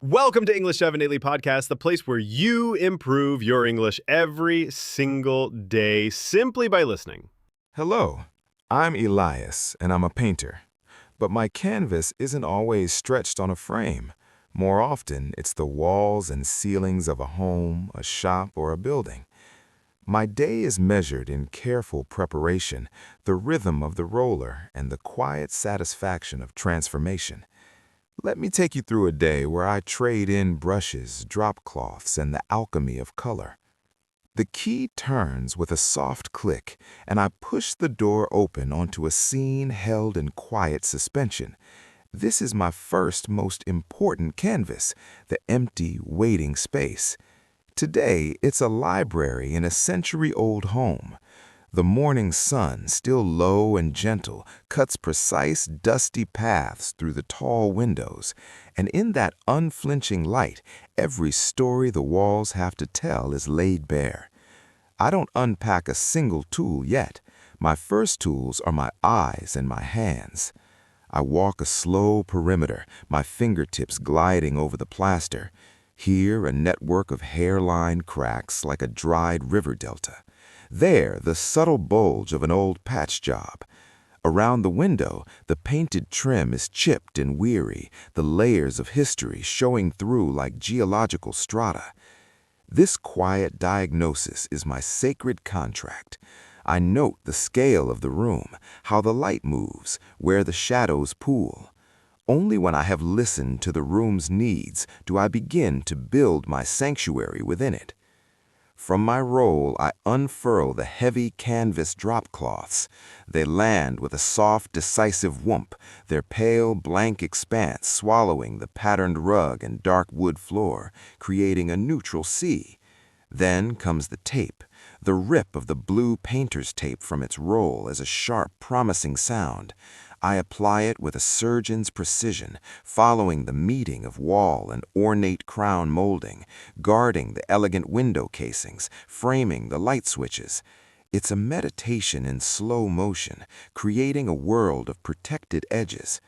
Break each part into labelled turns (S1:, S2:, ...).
S1: Welcome to English 7 Daily Podcast, the place where you improve your English every single day simply by listening.
S2: Hello, I'm Elias, and I'm a painter. But my canvas isn't always stretched on a frame. More often, it's the walls and ceilings of a home, a shop, or a building. My day is measured in careful preparation, the rhythm of the roller, and the quiet satisfaction of transformation. Let me take you through a day where I trade in brushes, drop cloths, and the alchemy of color. The key turns with a soft click, and I push the door open onto a scene held in quiet suspension. This is my first, most important canvas, the empty, waiting space. Today, it's a library in a century-old home. The morning sun, still low and gentle, cuts precise, dusty paths through the tall windows, and in that unflinching light, every story the walls have to tell is laid bare. I don't unpack a single tool yet. My first tools are my eyes and my hands. I walk a slow perimeter, my fingertips gliding over the plaster. Here, a network of hairline cracks like a dried river delta. There, the subtle bulge of an old patch job. Around the window, the painted trim is chipped and weary, the layers of history showing through like geological strata. This quiet diagnosis is my sacred contract. I note the scale of the room, how the light moves, where the shadows pool. Only when I have listened to the room's needs do I begin to build my sanctuary within it. From my roll, I unfurl the heavy canvas drop cloths. They land with a soft, decisive whoomp, their pale, blank expanse swallowing the patterned rug and dark wood floor, creating a neutral sea. Then comes the tape, the rip of the blue painter's tape from its roll as a sharp, promising sound. I apply it with a surgeon's precision, following the meeting of wall and ornate crown molding, guarding the elegant window casings, framing the light switches. It's a meditation in slow motion, creating a world of protected edges.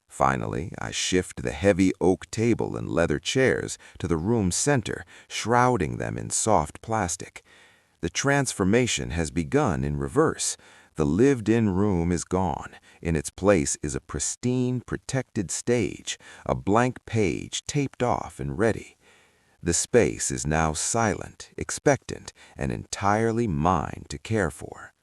S2: Finally, I shift the heavy oak table and leather chairs to the room's center, shrouding them in soft plastic. The transformation has begun in reverse. The lived-in room is gone. In its place is a pristine, protected stage, a blank page taped off and ready. The space is now silent, expectant, and entirely mine to care for.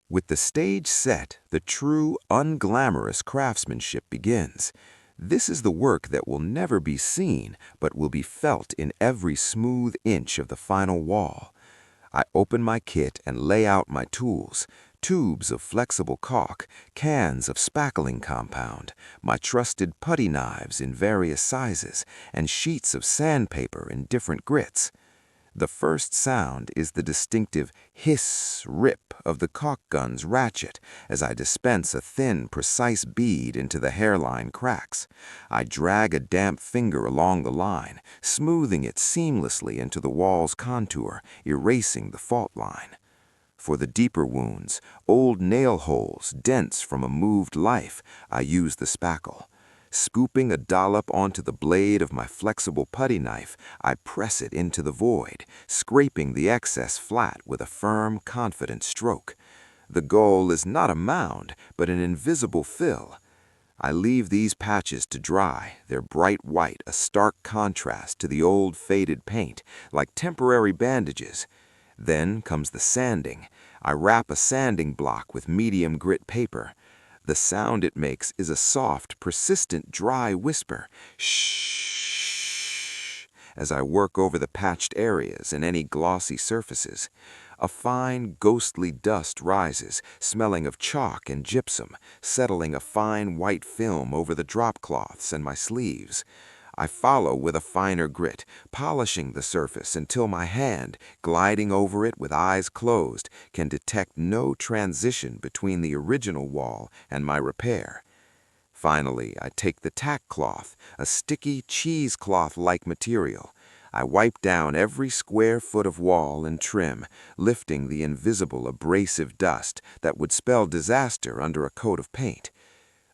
S2: With the stage set, the true, unglamorous craftsmanship begins. This is the work that will never be seen, but will be felt in every smooth inch of the final wall. I open my kit and lay out my tools. Tubes of flexible caulk, cans of spackling compound, my trusted putty knives in various sizes, and sheets of sandpaper in different grits. The first sound is the distinctive hiss-rip of the caulk gun's ratchet as I dispense a thin, precise bead into the hairline cracks. I drag a damp finger along the line, smoothing it seamlessly into the wall's contour, erasing the fault line. For the deeper wounds, old nail holes, dents from a moved life, I use the spackle. Scooping a dollop onto the blade of my flexible putty knife, I press it into the void, scraping the excess flat with a firm, confident stroke. The goal is not a mound, but an invisible fill. I leave these patches to dry, their bright white a stark contrast to the old faded paint, like temporary bandages. Then comes the sanding. I wrap a sanding block with medium grit paper. The sound it makes is a soft, persistent, dry whisper, shh, as I work over the patched areas and any glossy surfaces. A fine, ghostly dust rises, smelling of chalk and gypsum, settling a fine white film over the drop cloths and my sleeves. I follow with a finer grit, polishing the surface until my hand, gliding over it with eyes closed, can detect no transition between the original wall and my repair. Finally, I take the tack cloth, a sticky cheesecloth-like material. I wipe down every square foot of wall and trim, lifting the invisible abrasive dust that would spell disaster under a coat of paint.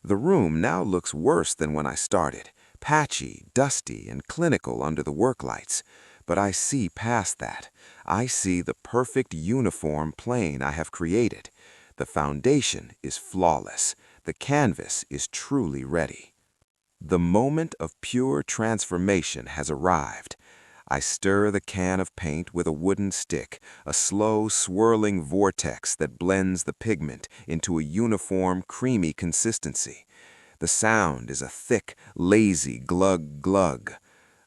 S2: The room now looks worse than when I started. patchy, dusty, and clinical under the work lights. But I see past that. I see the perfect uniform plane I have created. The foundation is flawless. The canvas is truly ready. The moment of pure transformation has arrived. I stir the can of paint with a wooden stick, a slow, swirling vortex that blends the pigment into a uniform, creamy consistency. The sound is a thick, lazy glug-glug.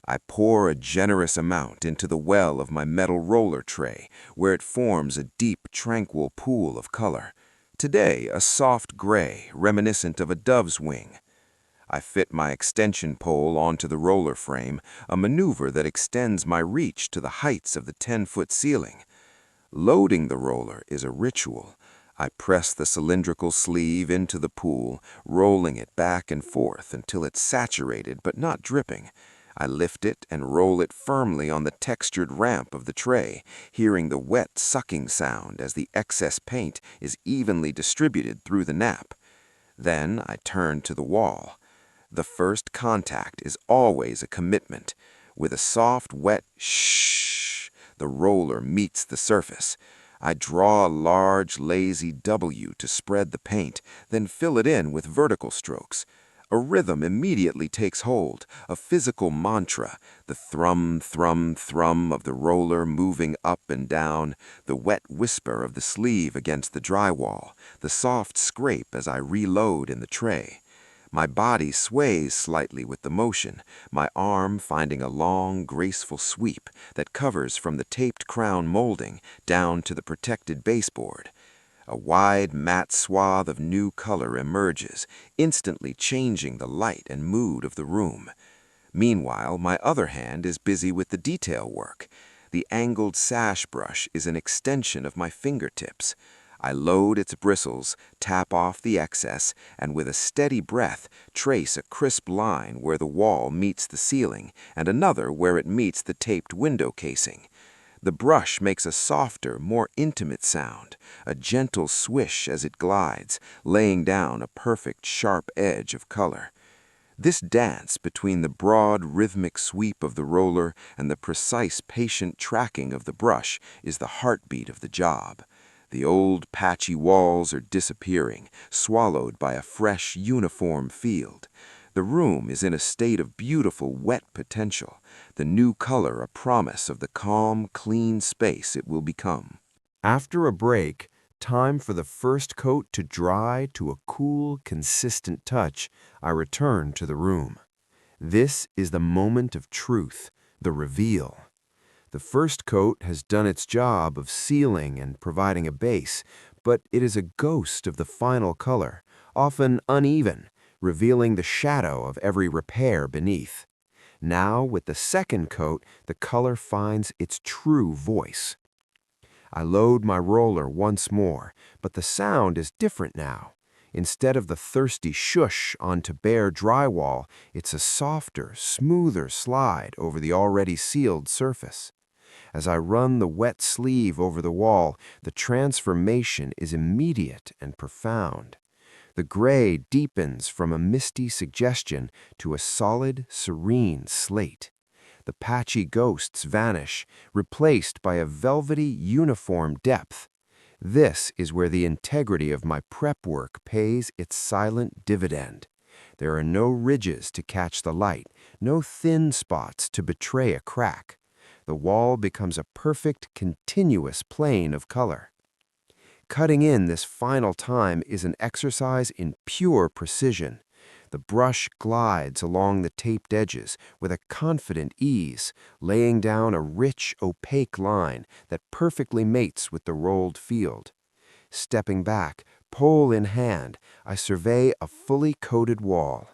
S2: I pour a generous amount into the well of my metal roller tray, where it forms a deep, tranquil pool of color. Today, a soft gray, reminiscent of a dove's wing. I fit my extension pole onto the roller frame, a maneuver that extends my reach to the heights of the 10-foot ceiling. Loading the roller is a ritual. I press the cylindrical sleeve into the pool, rolling it back and forth until it's saturated but not dripping. I lift it and roll it firmly on the textured ramp of the tray, hearing the wet sucking sound as the excess paint is evenly distributed through the nap. Then I turn to the wall. The first contact is always a commitment. With a soft, wet shh, the roller meets the surface. I draw a large, lazy W to spread the paint, then fill it in with vertical strokes. A rhythm immediately takes hold, a physical mantra, the thrum, thrum, thrum of the roller moving up and down, the wet whisper of the sleeve against the drywall, the soft scrape as I reload in the tray. My body sways slightly with the motion, my arm finding a long, graceful sweep that covers from the taped crown molding down to the protected baseboard. A wide, matte swath of new color emerges, instantly changing the light and mood of the room. Meanwhile, my other hand is busy with the detail work. The angled sash brush is an extension of my fingertips. I load its bristles, tap off the excess, and with a steady breath, trace a crisp line where the wall meets the ceiling and another where it meets the taped window casing. The brush makes a softer, more intimate sound, a gentle swish as it glides, laying down a perfect, sharp edge of color. This dance between the broad, rhythmic sweep of the roller and the precise, patient tracking of the brush is the heartbeat of the job. The old, patchy walls are disappearing, swallowed by a fresh, uniform field. The room is in a state of beautiful, wet potential, the new color a promise of the calm, clean space it will become. After a break, time for the first coat to dry to a cool, consistent touch, I return to the room. This is the moment of truth, the reveal. The first coat has done its job of sealing and providing a base, but it is a ghost of the final color, often uneven, revealing the shadow of every repair beneath. Now, with the second coat, the color finds its true voice. I load my roller once more, but the sound is different now. Instead of the thirsty shush onto bare drywall, it's a softer, smoother slide over the already sealed surface. As I run the wet sleeve over the wall, the transformation is immediate and profound. The gray deepens from a misty suggestion to a solid, serene slate. The patchy ghosts vanish, replaced by a velvety, uniform depth. This is where the integrity of my prep work pays its silent dividend. There are no ridges to catch the light, no thin spots to betray a crack. The wall becomes a perfect, continuous plane of color. Cutting in this final time is an exercise in pure precision. The brush glides along the taped edges with a confident ease, laying down a rich, opaque line that perfectly mates with the rolled field. Stepping back, pole in hand, I survey a fully coated wall.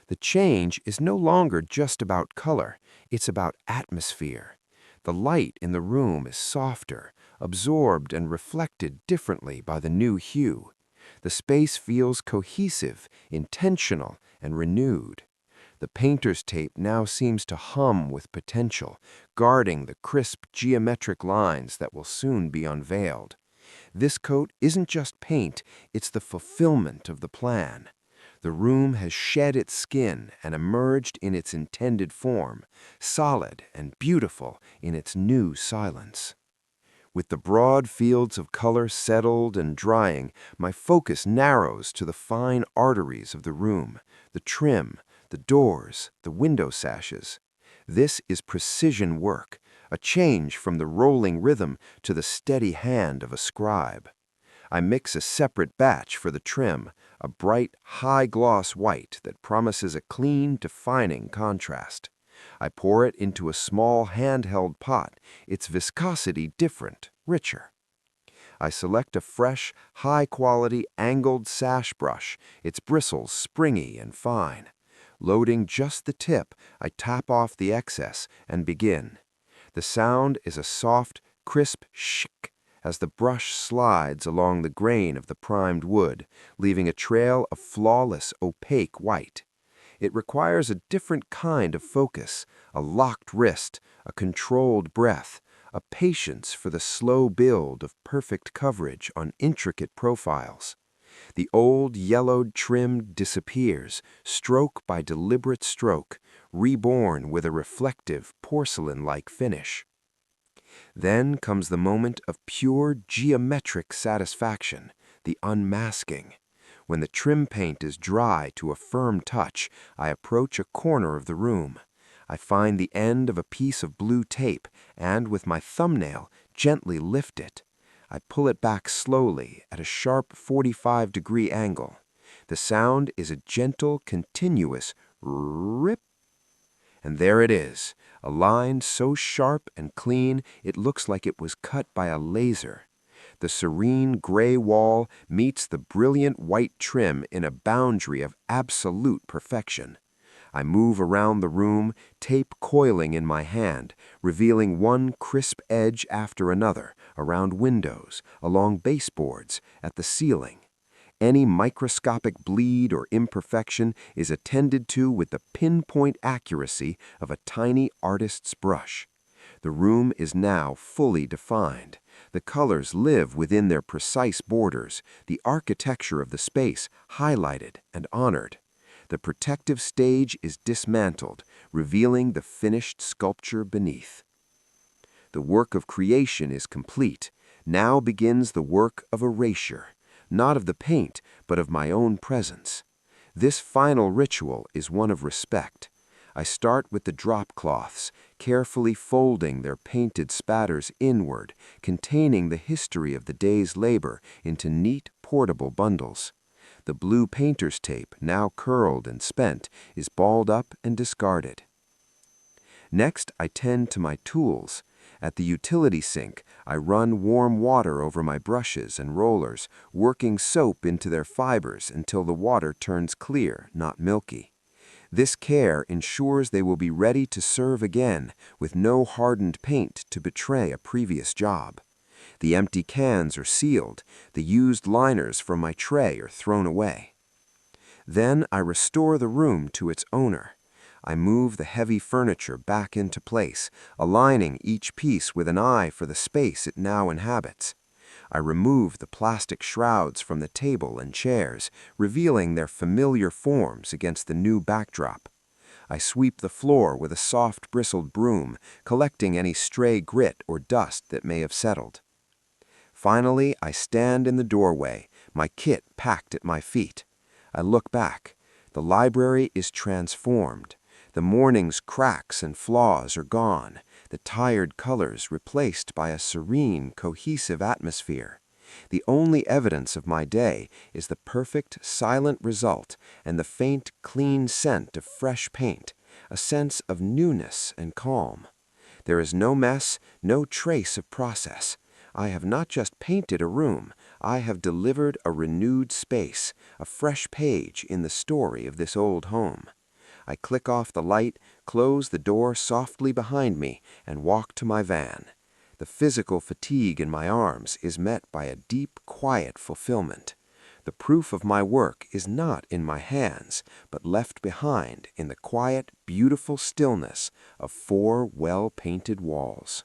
S2: The change is no longer just about color, it's about atmosphere. The light in the room is softer, absorbed and reflected differently by the new hue. The space feels cohesive, intentional, and renewed. The painter's tape now seems to hum with potential, guarding the crisp geometric lines that will soon be unveiled. This coat isn't just paint, it's the fulfillment of the plan.
S3: The room has shed its skin and emerged in its intended form, solid and beautiful in its new silence. With the broad fields of color settled and drying, my focus narrows to the fine arteries of the room, the trim, the doors, the window sashes. This is precision work, a change from the rolling rhythm to the steady hand of a scribe. I mix a separate batch for the trim, a bright, high-gloss white that promises a clean, defining contrast. I pour it into a small handheld pot, its viscosity different, richer. I select a fresh, high-quality angled sash brush, its bristles springy and fine. Loading just the tip, I tap off the excess and begin. The sound is a soft, crisp shk as the brush slides along the grain of the primed wood, leaving a trail of flawless, opaque white. It requires a different kind of focus, a locked wrist, a controlled breath, a patience for the slow build of perfect coverage on intricate profiles. The old yellowed trim disappears, stroke by deliberate stroke, reborn with a reflective, porcelain-like finish. Then comes the moment of pure geometric satisfaction, the unmasking. When the trim paint is dry to a firm touch, I approach a corner of the room. I find the end of a piece of blue tape and, with my thumbnail, gently lift it. I pull it back slowly at a sharp 45-degree angle. The sound is a gentle, continuous rip. And there it is, a line so sharp and clean it looks like it was cut by a laser. The serene gray wall meets the brilliant white trim in a boundary of absolute perfection. I move around the room, tape coiling in my hand, revealing one crisp edge after another, around windows, along baseboards, at the ceiling. Any microscopic bleed or imperfection is attended to with the pinpoint accuracy of a tiny artist's brush. The room is now fully defined. The colors live within their precise borders, the architecture of the space highlighted and honored. The protective stage is dismantled, revealing the finished sculpture beneath. The work of creation is complete. Now begins the work of erasure, not of the paint, but of my own presence. This final ritual is one of respect. I start with the drop cloths, carefully folding their painted spatters inward, containing the history of the day's labor into neat, portable bundles. The blue painter's tape, now curled and spent, is balled up and discarded. Next, I tend to my tools. At the utility sink, I run warm water over my brushes and rollers, working soap into their fibers until the water turns clear, not milky. This care ensures they will be ready to serve again, with no hardened paint to betray a previous job. The empty cans are sealed, the used liners from my tray are thrown away. Then I restore the room to its owner. I move the heavy furniture back into place, aligning each piece with an eye for the space it now inhabits. I remove the plastic shrouds from the table and chairs, revealing their familiar forms against the new backdrop. I sweep the floor with a soft bristled broom, collecting any stray grit or dust that may have settled. Finally, I stand in the doorway, my kit packed at my feet. I look back. The library is transformed. The morning's cracks and flaws are gone, the tired colors replaced by a serene, cohesive atmosphere. The only evidence of my day is the perfect, silent result and the faint, clean scent of fresh paint, a sense of newness and calm. There is no mess, no trace of process. I have not just painted a room, I have delivered a renewed space, a fresh page in the story of this old home. I click off the light, close the door softly behind me, and walk to my van. The physical fatigue in my arms is met by a deep, quiet fulfillment. The proof of my work is not in my hands, but left behind in the quiet, beautiful stillness of 4 well-painted walls.